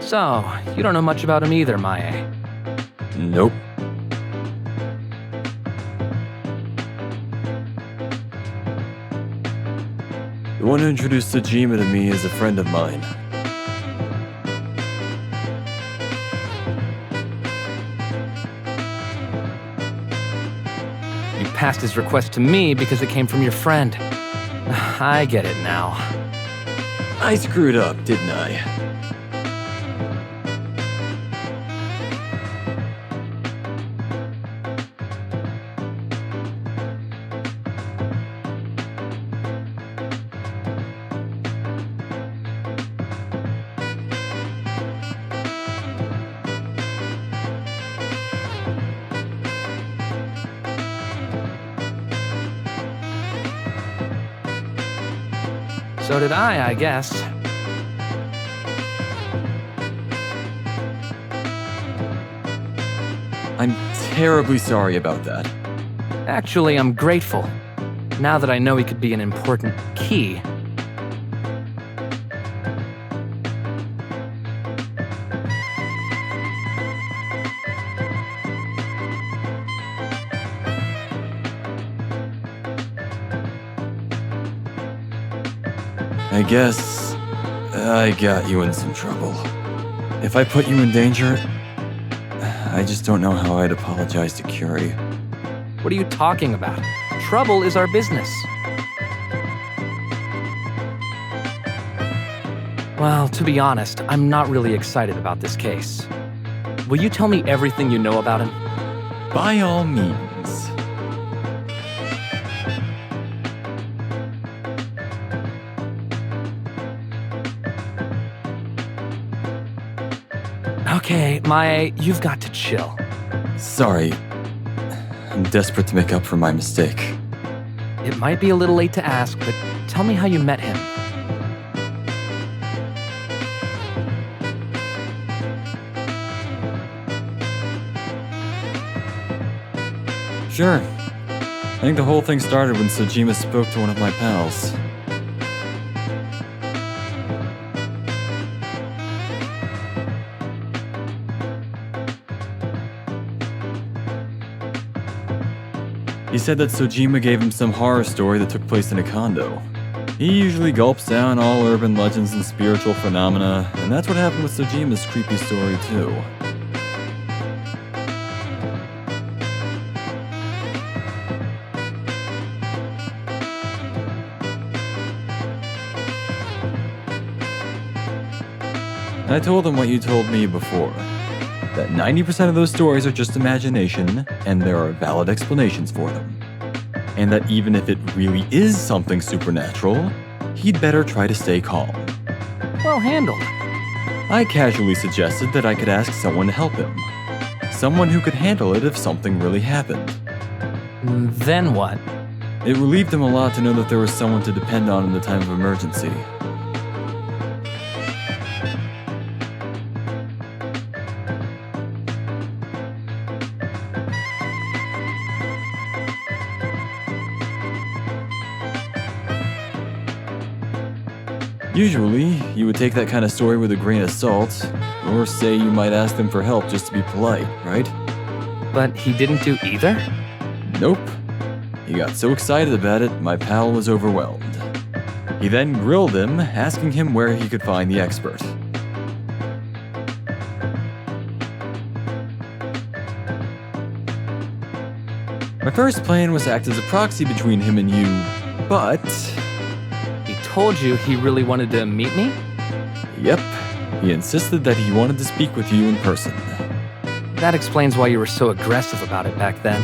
So, you don't know much about him either, Mae. Nope. The one who introduced Sejima to me is a friend of mine. You passed his request to me because it came from your friend. I get it now. I screwed up, didn't I? So did I guess. I'm terribly sorry about that. Actually, I'm grateful. Now that I know he could be an important key. I guess I got you in some trouble. If I put you in danger, I just don't know how I'd apologize to Curie. What are you talking about? Trouble is our business. Well, to be honest, I'm not really excited about this case. Will you tell me everything you know about him? By all means. Okay, Mae, you've got to chill. Sorry. I'm desperate to make up for my mistake. It might be a little late to ask, but tell me how you met him. Sure. I think the whole thing started when Sejima spoke to one of my pals. He said that Sojima gave him some horror story that took place in a condo. He usually gulps down all urban legends and spiritual phenomena, and that's what happened with Sojima's creepy story too. I told him what you told me before. That 90% of those stories are just imagination, and there are valid explanations for them. And that even if it really is something supernatural, he'd better try to stay calm. Well handled. I casually suggested that I could ask someone to help him. Someone who could handle it if something really happened. Then what? It relieved him a lot to know that there was someone to depend on in the time of emergency. Usually, you would take that kind of story with a grain of salt, or say you might ask them for help just to be polite, right? But he didn't do either? Nope. He got so excited about it, my pal was overwhelmed. He then grilled him, asking him where he could find the expert. My first plan was to act as a proxy between him and you, but... He told you he really wanted to meet me? Yep. He insisted that he wanted to speak with you in person. That explains why you were so aggressive about it back then.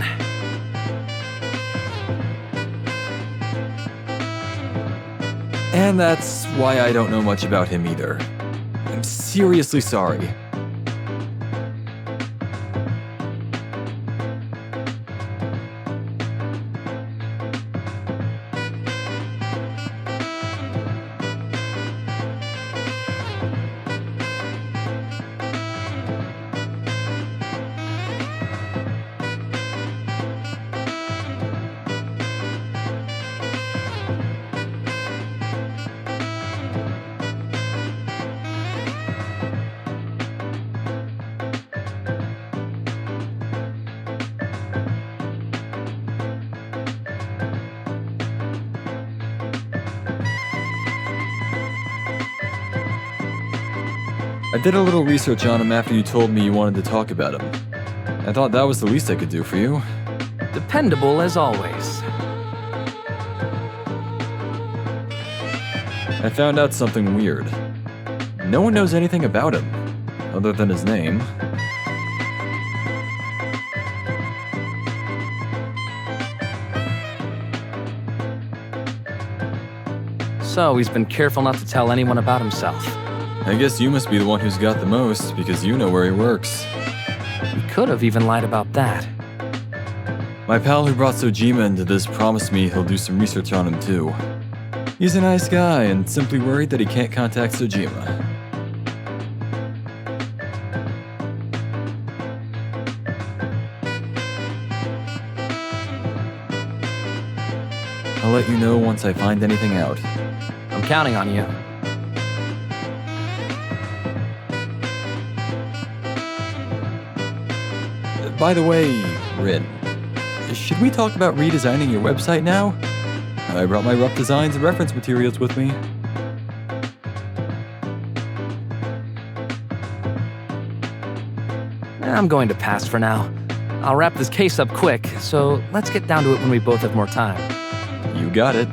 And that's why I don't know much about him either. I'm seriously sorry. I did a little research on him after you told me you wanted to talk about him. I thought that was the least I could do for you. Dependable as always. I found out something weird. No one knows anything about him, other than his name. So he's been careful not to tell anyone about himself. I guess you must be the one who's got the most, because you know where he works. He could have even lied about that. My pal who brought Sojima into this promised me he'll do some research on him too. He's a nice guy and simply worried that he can't contact Sojima. I'll let you know once I find anything out. I'm counting on you. By the way, Rin, should we talk about redesigning your website now? I brought my rough designs and reference materials with me. I'm going to pass for now. I'll wrap this case up quick, so let's get down to it when we both have more time. You got it.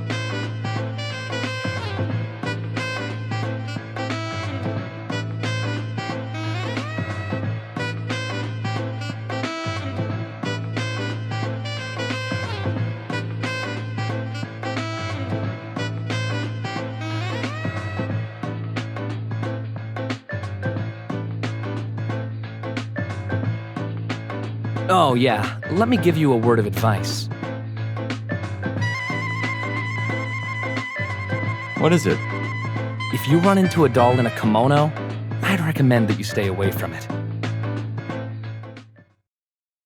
Oh yeah, let me give you a word of advice. What is it? If you run into a doll in a kimono, I'd recommend that you stay away from it.